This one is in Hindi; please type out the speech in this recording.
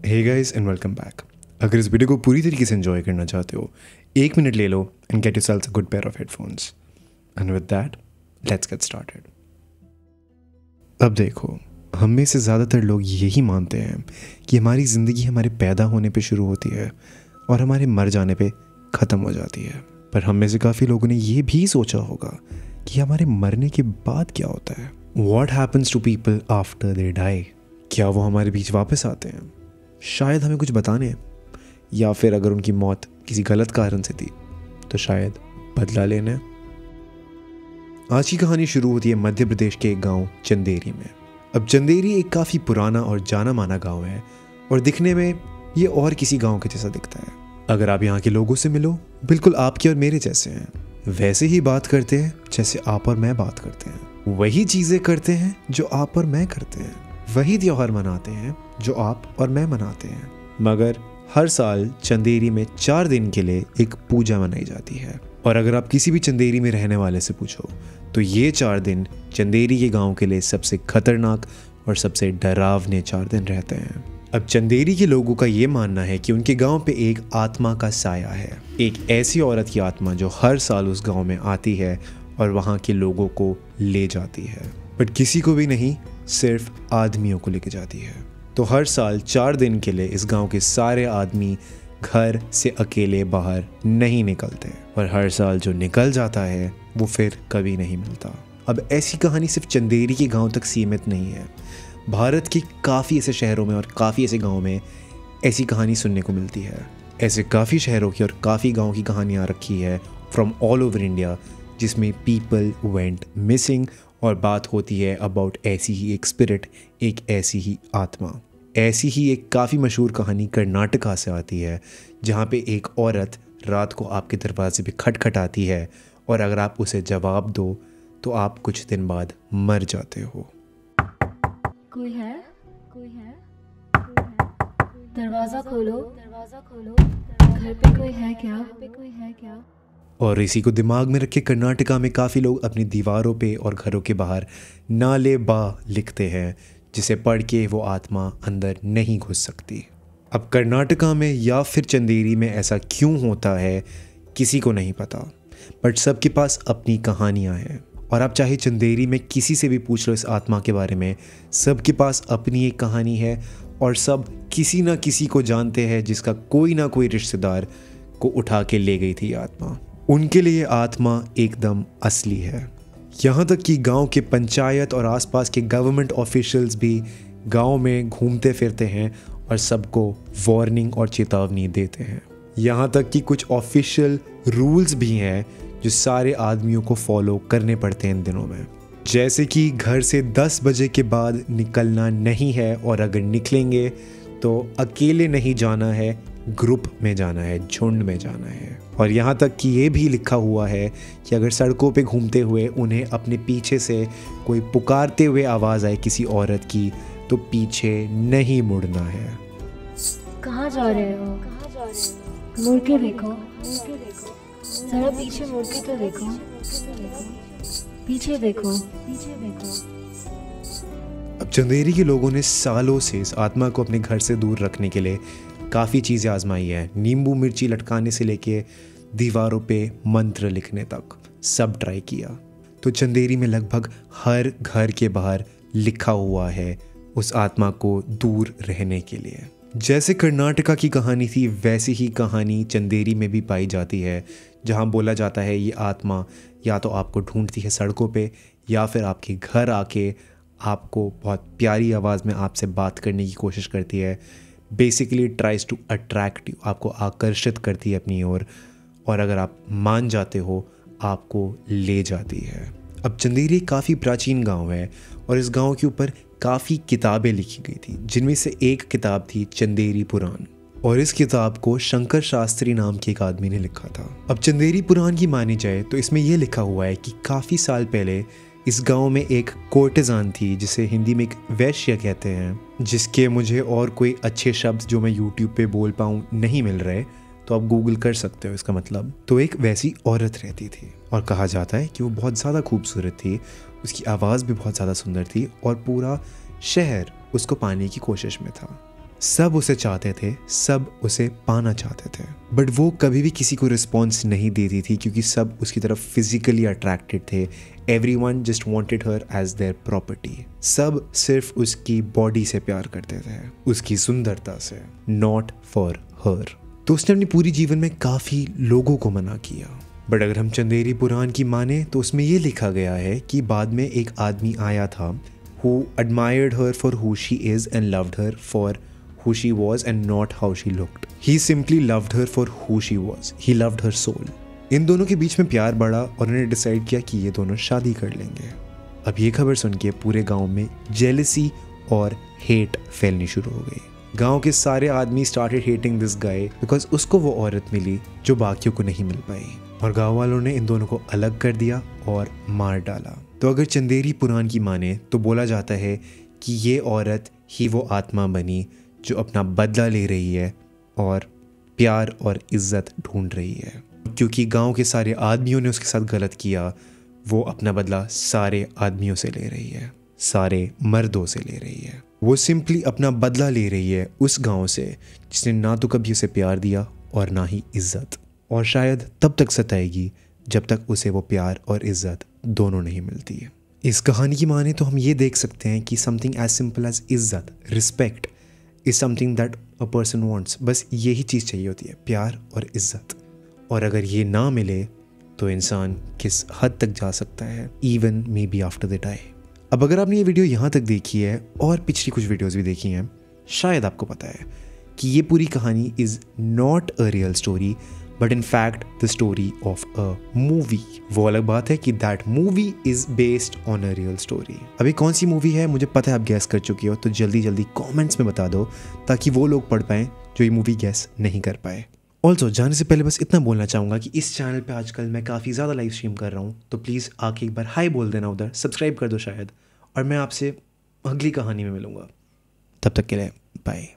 Hey guys and welcome back. अगर इस वीडियो को पूरी तरीके से एंजॉय करना चाहते हो, 1 मिनट ले लो and get yourself a good pair of headphones. And with that let's get started. अब देखो, हम में से ज़्यादातर लोग यही मानते हैं कि हमारी ज़िंदगी हमारे पैदा होने पे शुरू होती है और हमारे मर जाने पे ख़त्म हो जाती है। पर हम में से काफ़ी लोगों ने ये भी सोचा होगा कि हमारे मरने के बाद क्या होता है। What happens to people after they die? क्या वो हमारे बीच वापस आते हैं, शायद हमें कुछ बताने, या फिर अगर उनकी मौत किसी गलत कारण से थी तो शायद बदला लेने। आज की कहानी शुरू होती है मध्य प्रदेश के एक गांव चंदेरी में। अब चंदेरी एक काफ़ी पुराना और जाना माना गांव है और दिखने में ये और किसी गांव के जैसा दिखता है। अगर आप यहाँ के लोगों से मिलो, बिल्कुल आपके और मेरे जैसे हैं, वैसे ही बात करते हैं जैसे आप और मैं बात करते हैं, वही चीज़ें करते हैं जो आप और मैं करते हैं, वही त्योहार मनाते हैं जो आप और मैं मनाते हैं। मगर हर साल चंदेरी में 4 दिन के लिए एक पूजा मनाई जाती है। और अगर आप किसी भी चंदेरी में रहने वाले से पूछो तो ये 4 दिन चंदेरी के गांव के लिए सबसे खतरनाक और सबसे डरावने 4 दिन रहते हैं। अब चंदेरी के लोगों का ये मानना है कि उनके गांव पे एक आत्मा का साया है, एक ऐसी औरत की आत्मा जो हर साल उस गांव में आती है और वहाँ के लोगों को ले जाती है। बट किसी को भी नहीं, सिर्फ आदमियों को लेके जाती है। तो हर साल 4 दिन के लिए इस गांव के सारे आदमी घर से अकेले बाहर नहीं निकलते और हर साल जो निकल जाता है वो फिर कभी नहीं मिलता। अब ऐसी कहानी सिर्फ चंदेरी के गांव तक सीमित नहीं है। भारत के काफ़ी ऐसे शहरों में और काफ़ी ऐसे गाँव में ऐसी कहानी सुनने को मिलती है। ऐसे काफ़ी शहरों की और काफ़ी गाँव की कहानियाँ रखी है फ्रॉम ऑल ओवर इंडिया, जिसमें पीपल वेंट मिसिंग और बात होती है अबाउट ऐसी ही एक स्पिरिट, एक ऐसी ही आत्मा। ऐसी ही एक काफ़ी मशहूर कहानी कर्नाटका से आती है, जहाँ पे एक औरत रात को आपके दरवाजे पे खटखटाती है और अगर आप उसे जवाब दो तो आप कुछ दिन बाद मर जाते हो। कोई है? कोई है? दरवाजा खोलो, दरवाजा खोलो। घर पे कोई है क्या? घर पे कोई है क्या? और इसी को दिमाग में रखे कर्नाटका में काफ़ी लोग अपनी दीवारों पे और घरों के बाहर नाले बा लिखते हैं, जिसे पढ़ के वो आत्मा अंदर नहीं घुस सकती। अब कर्नाटका में या फिर चंदेरी में ऐसा क्यों होता है किसी को नहीं पता, बट सबके पास अपनी कहानियाँ हैं। और आप चाहे चंदेरी में किसी से भी पूछ लो इस आत्मा के बारे में, सबके पास अपनी एक कहानी है और सब किसी ना किसी को जानते हैं जिसका कोई ना कोई रिश्तेदार को उठा के ले गई थी आत्मा। उनके लिए आत्मा एकदम असली है। यहाँ तक कि गांव के पंचायत और आसपास के गवर्नमेंट ऑफिशियल्स भी गांव में घूमते फिरते हैं और सबको वार्निंग और चेतावनी देते हैं। यहाँ तक कि कुछ ऑफिशियल रूल्स भी हैं जो सारे आदमियों को फॉलो करने पड़ते हैं इन दिनों में, जैसे कि घर से 10 बजे के बाद निकलना नहीं है और अगर निकलेंगे तो अकेले नहीं जाना है, ग्रुप में जाना है, झुंड में जाना है। और यहाँ तक कि ये भी लिखा हुआ है कि अगर सड़कों पे घूमते हुए उन्हें अपने पीछे से कोई पुकारते हुए आवाज़ आए किसी औरत की तो पीछे नहीं मुड़ना है। कहाँ जा रहे हो? मुड़ के देखो, जरा पीछे मुड़ के तो देखो, पीछे देखो, पीछे देखो। अब चंदेरी के लोगों ने सालों से इस आत्मा को अपने घर से दूर रखने के लिए काफ़ी चीज़ें आजमाई है। नींबू मिर्ची लटकाने से लेके दीवारों पे मंत्र लिखने तक सब ट्राई किया। तो चंदेरी में लगभग हर घर के बाहर लिखा हुआ है उस आत्मा को दूर रहने के लिए। जैसे कर्नाटका की कहानी थी, वैसी ही कहानी चंदेरी में भी पाई जाती है, जहाँ बोला जाता है ये आत्मा या तो आपको ढूंढती है सड़कों पे या फिर आपके घर आके आपको बहुत प्यारी आवाज़ में आपसे बात करने की कोशिश करती है। Basically tries to attract you, आपको आकर्षित करती है अपनी ओर, और अगर आप मान जाते हो आपको ले जाती है। अब चंदेरी काफ़ी प्राचीन गांव है और इस गांव के ऊपर काफ़ी किताबें लिखी गई थी, जिनमें से एक किताब थी चंदेरी पुराण, और इस किताब को शंकर शास्त्री नाम के एक आदमी ने लिखा था। अब चंदेरी पुराण की मानी जाए तो इसमें यह लिखा हुआ है कि काफ़ी साल पहले इस गांव में एक कोर्टिजान थी, जिसे हिंदी में एक वैश्य कहते हैं, जिसके मुझे और कोई अच्छे शब्द जो मैं यूट्यूब पे बोल पाऊँ नहीं मिल रहे, तो आप गूगल कर सकते हो इसका मतलब। तो एक वैसी औरत रहती थी और कहा जाता है कि वो बहुत ज़्यादा खूबसूरत थी, उसकी आवाज़ भी बहुत ज़्यादा सुंदर थी और पूरा शहर उसको पाने की कोशिश में था। सब उसे चाहते थे, सब उसे पाना चाहते थे, बट वो कभी भी किसी को रिस्पॉन्स नहीं देती थी क्योंकि सब उसकी तरफ फिजिकली अट्रैक्टेड थे। Everyone just wanted her as their property. सब सिर्फ उसकी बॉडी से प्यार करते थे, उसकी सुंदरता से, नॉट फॉर हर। तो उसने अपनी पूरी जीवन में काफ़ी लोगों को मना किया, बट अगर हम चंदेरी पुराण की माने तो उसमें ये लिखा गया है कि बाद में एक आदमी आया था who admired her for who she is and loved her for who she was and not how she looked. He simply loved her for who she was. He loved her soul. इन दोनों के बीच में प्यार बढ़ा और उन्होंने डिसाइड किया कि ये दोनों शादी कर लेंगे। अब ये खबर सुन के पूरे गांव में जेलसी और हेट फैलनी शुरू हो गई। गांव के सारे आदमी started hating this guy because उसको वो औरत मिली जो बाकियों को नहीं मिल पाई, और गांव वालों ने इन दोनों को अलग कर दिया और मार डाला। तो अगर चंदेरी पुराण की माने तो बोला जाता है कि ये औरत ही वो आत्मा बनी जो अपना बदला ले रही है और प्यार और इज्जत ढूंढ रही है। क्योंकि गांव के सारे आदमियों ने उसके साथ गलत किया, वो अपना बदला सारे आदमियों से ले रही है, सारे मर्दों से ले रही है। वो सिंपली अपना बदला ले रही है उस गांव से जिसने ना तो कभी उसे प्यार दिया और ना ही इज्जत, और शायद तब तक सताएगी जब तक उसे वो प्यार और इज्जत दोनों नहीं मिलती है। इस कहानी की माने तो हम ये देख सकते हैं कि समथिंग एज सिंपल एज इज्जत, respect is something that a person wants. बस यही चीज़ चाहिए होती है, प्यार और इज्जत। और अगर ये ना मिले तो इंसान किस हद तक जा सकता है, even maybe after the die. अब अगर आपने ये वीडियो यहाँ तक देखी है और पिछली कुछ वीडियोज़ भी देखी हैं, शायद आपको पता है कि ये पूरी कहानी is not a real story but in fact the story of a movie. वो अलग बात है कि that movie is based on a real story. अभी कौन सी मूवी है मुझे पता है, आप गैस कर चुकी हो, तो जल्दी जल्दी कमेंट्स में बता दो ताकि वो लोग पढ़ पाएँ जो ये मूवी गैस नहीं कर पाए। ऑल्सो जाने से पहले बस इतना बोलना चाहूँगा कि इस चैनल पे आजकल मैं काफ़ी ज़्यादा लाइव स्ट्रीम कर रहा हूँ, तो प्लीज़ आके एक बार हाई बोल देना उधर, सब्सक्राइब कर दो शायद, और मैं आपसे अगली कहानी में मिलूँगा। तब तक के लिए बाय।